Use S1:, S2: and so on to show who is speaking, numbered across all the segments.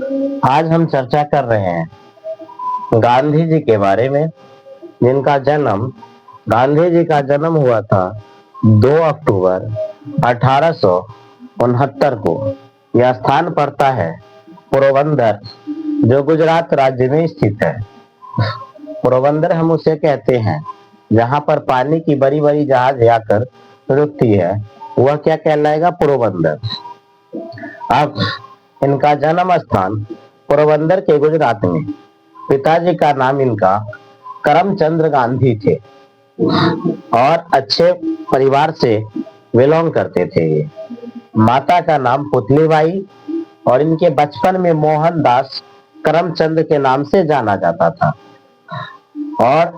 S1: आज हम चर्चा कर रहे हैं गांधी जी के बारे में, गांधी जी का जन्म हुआ था 2 अक्टूबर 1869 को। यह स्थान पड़ता है पोरबंदर, जो गुजरात राज्य में स्थित है। पोरबंदर हम उसे कहते हैं जहां पर पानी की बड़ी बड़ी जहाज आकर रुकती है, वह क्या कहलाएगा? पोरबंदर। अब इनका जन्म स्थान पोरबंदर के गुजरात में। पिताजी का नाम इनका करमचंद्र गांधी थे और अच्छे परिवार से बिलोंग करते थे ये। माता का नाम पुतलीबाई और इनके बचपन में मोहनदास करमचंद के नाम से जाना जाता था। और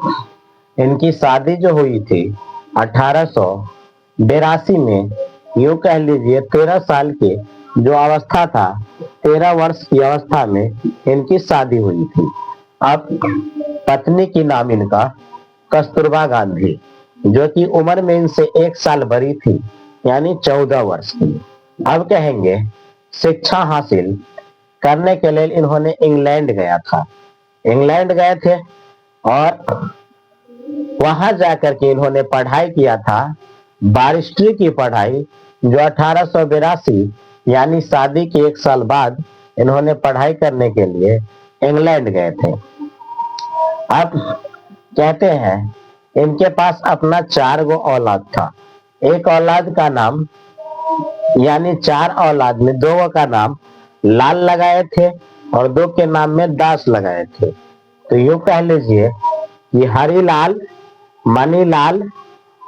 S1: इनकी शादी जो हुई थी 1882 में, यूं कह लीजिए 13 साल के जो अवस्था था, 13 वर्ष की अवस्था में इनकी शादी हुई थी। अब पत्नी की नाम इनका कस्तूरबा गांधी, जो कि उम्र में इनसे 1 साल बड़ी थी, यानी 14 वर्ष की। अब कहेंगे शिक्षा हासिल करने के लिए इन्होंने इंग्लैंड गया था। इंग्लैंड गए थे और वहां जाकर के इन्होंने पढ़ाई किया था, बारिस्ट्री की पढ़ाई, जो 1882 यानी शादी के 1 साल बाद इन्होंने पढ़ाई करने के लिए इंग्लैंड गए थे। अब कहते हैं इनके पास अपना 4 गो औलाद था। एक औलाद का नाम, यानी 4 औलाद में 2 का नाम लाल लगाए थे और 2 के नाम में दास लगाए थे। तो यूं कह लीजिए कि हरिलाल, मणिलाल,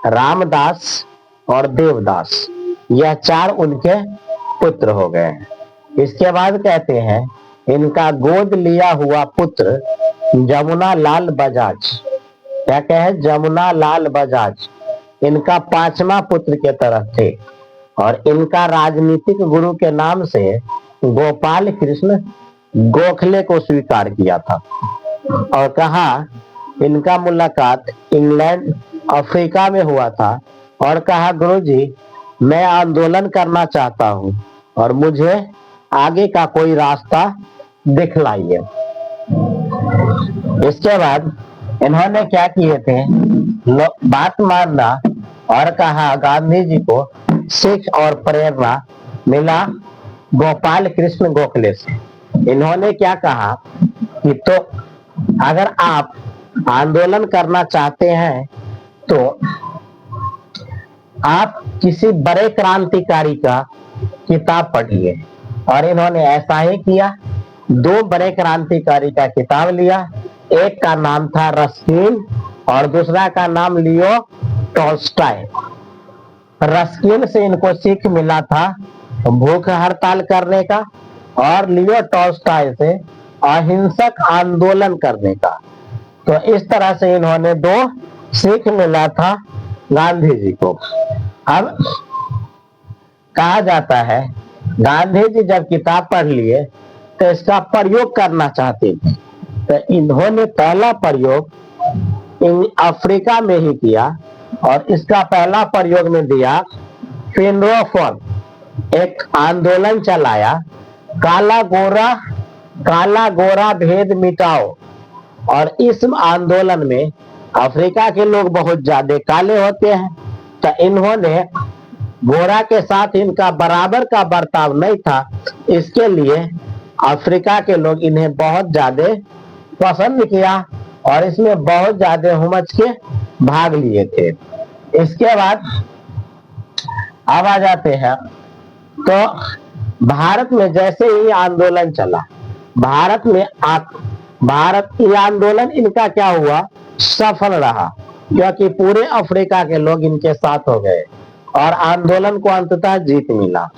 S1: रामदास और देवदास, यह 4 उनके पुत्र हो गए। इसके बाद कहते हैं इनका गोद लिया हुआ पुत्र जमुना लाल बजाज, क्या कहे? जमुना लाल बजाज इनका 5वां पुत्र के तरफ थे और इनका राजनीतिक गुरु के नाम से गोपाल कृष्ण गोखले को स्वीकार किया था। और कहा इनका मुलाकात इंग्लैंड अफ्रीका में हुआ था और कहा, गुरुजी मैं आंदोलन करना चाहता हूं और मुझे आगे का कोई रास्ता दिखलाइए। इसके बाद इन्होंने क्या किए थे? बात मानना और कहा, गांधी जी को सीख और प्रेरणा मिला गोपाल कृष्ण गोखले से। इन्होंने क्या कहा कि तो अगर आप आंदोलन करना चाहते हैं तो आप किसी बड़े क्रांतिकारी का किताब पढ़िए। और इन्होंने ऐसा ही किया, 2 बड़े क्रांतिकारी का किताब लिया। एक का नाम था रस्किन और दूसरा का नाम लियो टॉल्स्टॉय। रस्किन से इनको सीख मिला था भूख हड़ताल करने का और लियो टॉल्स्टॉय से अहिंसक आंदोलन करने का। तो इस तरह से इन्होंने 2 सीख मिला था गांधी जी को। अब कहा जाता है गांधी जी जब किताब पढ़ लिए तो इसका प्रयोग करना चाहते थे, तो इन्होंने पहला प्रयोग अफ्रीका में ही किया और इसका पहला प्रयोग में दिया फिनरोफोन। एक आंदोलन चलाया, काला गोरा भेद मिटाओ। और इस आंदोलन में अफ्रीका के लोग बहुत ज्यादा काले होते हैं, तो इन्होंने गोरा के साथ इनका बराबर का बर्ताव नहीं था, इसके लिए अफ्रीका के लोग इन्हें बहुत ज्यादा पसंद किया और इसमें बहुत ज्यादा हुमच के भाग लिए थे। इसके बाद अब आ जाते हैं तो भारत में जैसे ही आंदोलन चला, भारत ये आंदोलन इनका क्या हुआ? सफल रहा, क्योंकि पूरे अफ्रीका के लोग इनके साथ हो गए और आंदोलन को अंततः जीत मिला।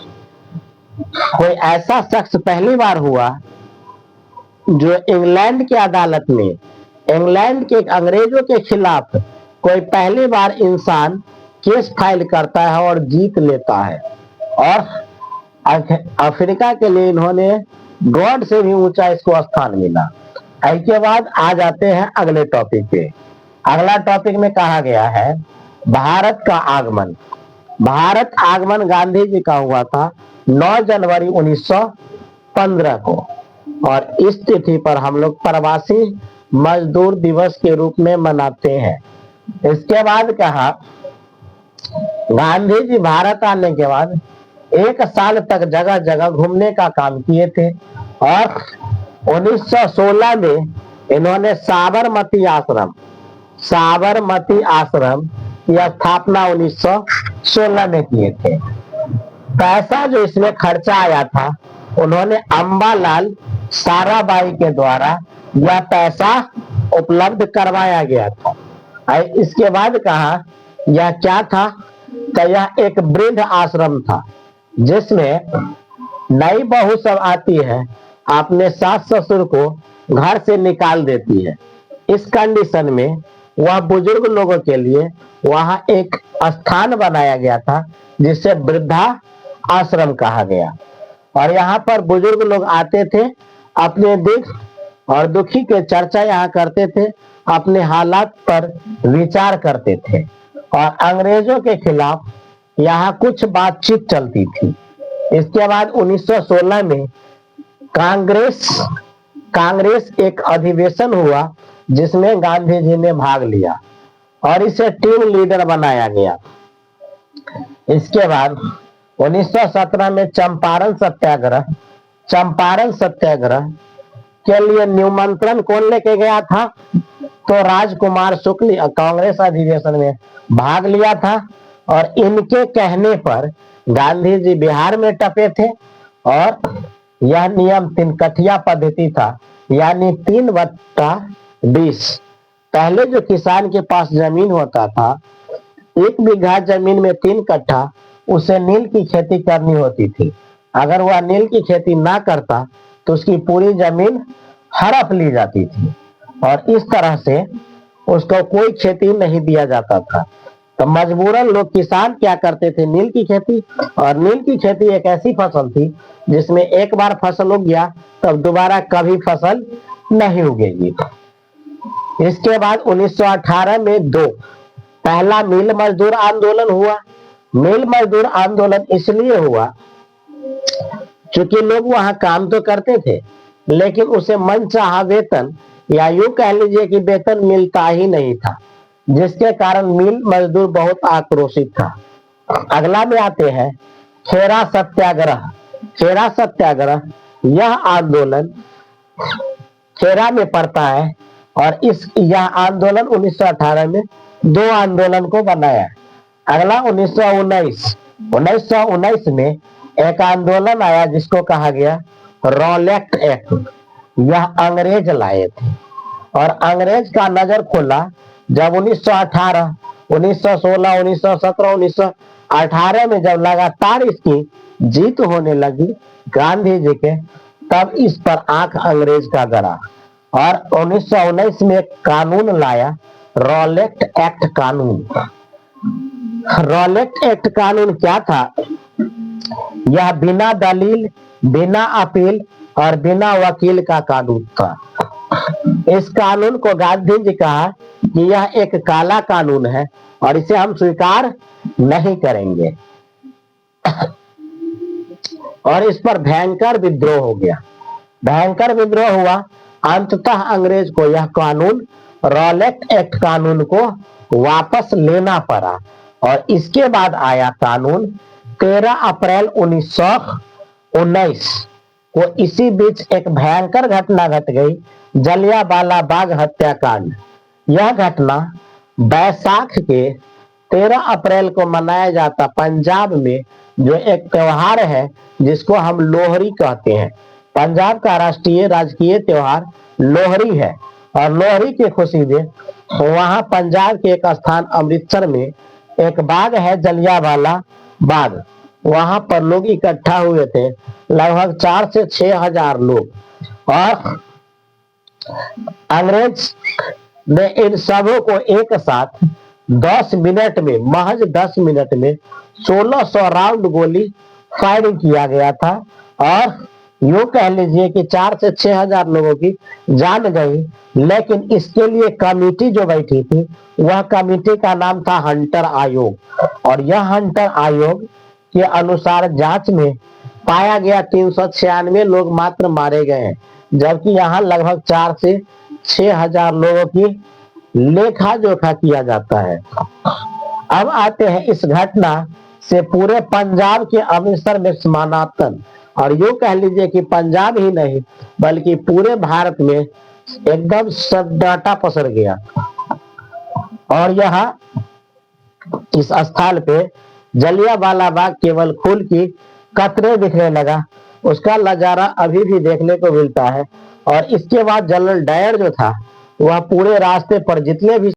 S1: कोई ऐसा शख्स पहली बार हुआ जो इंग्लैंड की अदालत में, इंग्लैंड के अंग्रेजों के खिलाफ कोई पहली बार इंसान केस फाइल करता है और जीत लेता है। और अफ्रीका के लिए इन्होंने गॉड से भी ऊंचा इसको स्थान मिला। इसके बाद आ जाते हैं अगले टॉपिक पे। अगला टॉपिक में कहा गया है भारत का आगमन। भारत आगमन गांधी जी का हुआ था 9 जनवरी 1915 को। और इस तिथि पर हम लोग प्रवासी मजदूर दिवस के रूप में मनाते हैं। इसके बाद कहा, गांधी जी भारत आने के बाद 1 साल तक जगह जगह घूमने का काम किए थे और 1916 में इन्होंने साबरमती आश्रम की स्थापना 1916 में किए थे। पैसा जो इसमें खर्चा आया था, उन्होंने अम्बालाल साराभाई के द्वारा यह पैसा उपलब्ध करवाया गया था। इसके बाद कहा, यह क्या था? तो यह एक वृद्ध आश्रम था जिसमें नई बहू सब आती है, अपने सास ससुर को घर से निकाल देती है। इस कंडीशन में वह बुजुर्ग लोगों के लिए वहां एक स्थान बनाया गया था जिसे वृद्धा आश्रम कहा गया। और यहाँ पर बुजुर्ग लोग आते थे, अपने दुख और दुखी के चर्चा यहाँ करते थे, अपने हालात पर विचार करते थे और अंग्रेजों के खिलाफ यहाँ कुछ बातचीत चलती थी। इसके बाद 1916 में कांग्रेस एक अधिवेशन हुआ जिसमें गांधी जी ने भाग लिया और इसे टीम लीडर बनाया गया। इसके बाद 1917 में चंपारण सत्याग्रह के लिए निमंत्रण कौन लेके गया था? तो राजकुमार शुक्ल कांग्रेस अधिवेशन में भाग लिया था और इनके कहने पर गांधी जी बिहार में टपे थे और यह नियम 3 कठिया पद्धति था, यानी 3/20। पहले जो किसान के पास जमीन होता था, 1 बीघा जमीन में 3 कट्ठा, उसे नील की खेती करनी होती थी। अगर वह नील की खेती ना करता तो उसकी पूरी जमीन हड़प ली जाती थी और इस तरह से उसको कोई खेती नहीं दिया जाता था। तो मजबूरन लोग किसान क्या करते थे? नील की खेती। और नील की खेती एक ऐसी फसल थी जिसमें एक बार फसल उग गया तब दोबारा कभी फसल नहीं उगेगी। इसके बाद 1918 में पहला मिल मजदूर आंदोलन हुआ। मिल मजदूर आंदोलन इसलिए हुआ क्योंकि लोग वहां काम तो करते थे लेकिन उसे मनचाहा वेतन, या यूं कह लीजिए कि वेतन मिलता ही नहीं था, जिसके कारण मिल मजदूर बहुत आक्रोशित था। अगला में आते हैं खेरा सत्याग्रह। यह आंदोलन खेरा में पड़ता है और यह आंदोलन 1918 में 2 आंदोलन को बनाया। अगला 1919 में एक आंदोलन आया जिसको कहा गया रॉलेट एक्ट। यह अंग्रेज लाए थे और अंग्रेज का नजर खोला जब 1918, 1916, 1917, 1918 में जब लगातार इसकी जीत होने लगी गांधी जी के, तब इस पर आंख अंग्रेज का गड़ा और 1919 में कानून लाया, रॉलेट एक्ट कानून। रॉलेट एक्ट कानून क्या था? यह बिना दलील, बिना अपील और बिना वकील का कानून था। इस कानून को गांधी जी कहा कि यह एक काला कानून है और इसे हम स्वीकार नहीं करेंगे और इस पर भयंकर विद्रोह हो गया। भयंकर विद्रोह हुआ। अंततः अंग्रेज को यह कानून, रॉलेट एक्ट कानून को वापस लेना पड़ा और इसके बाद आया कानून 13 अप्रैल 1919 को। इसी बीच एक भयंकर घटना घट गई, जलियांवाला बाग हत्याकांड। यह घटना बैसाख के 13 अप्रैल को मनाया जाता पंजाब में जो एक त्योहार है जिसको हम लोहरी कहते हैं। पंजाब का राजकीय त्योहार लोहरी है और लोहरी की खुशी में वहां पंजाब के एक स्थान अमृतसर में एक बाग है, जलियांवाला बाग। वहां पर लोग इकट्ठा हुए थे, लगभग 4 से 6 हजार लोग, और अंग्रेज ने इन सबों को एक साथ 10 मिनट में, महज 10 मिनट में 1600 राउंड गोली फायरिंग किया गया था और यूं कह लीजिए कि 4 से 6 हजार लोगों की जान गई। लेकिन इसके लिए कमेटी जो बैठी थी, वह कमेटी का नाम था हंटर आयोग और यह हंटर आयोग के अनुसार जांच में पाया गया 396 लोग मात्र मारे गए हैं। जबकि यहाँ लगभग 4 से 6 हजार लोगों की लेखा जोखा किया जाता है। अब आते हैं इस घटना से पूरे पंजाब के अमृतसर में समानांतर, और यूं कह लीजिए कि पंजाब ही नहीं बल्कि पूरे भारत में एकदम सन्नाटा पसर गया। और यहाँ इस स्थल पे जलियांवाला बाग केवल खून की कतरे दिखने लगा। उसका नजारा अभी भी देखने को मिलता है। और इसके बाद जनरल डायर जो था वह पूरे रास्ते पर जितने भी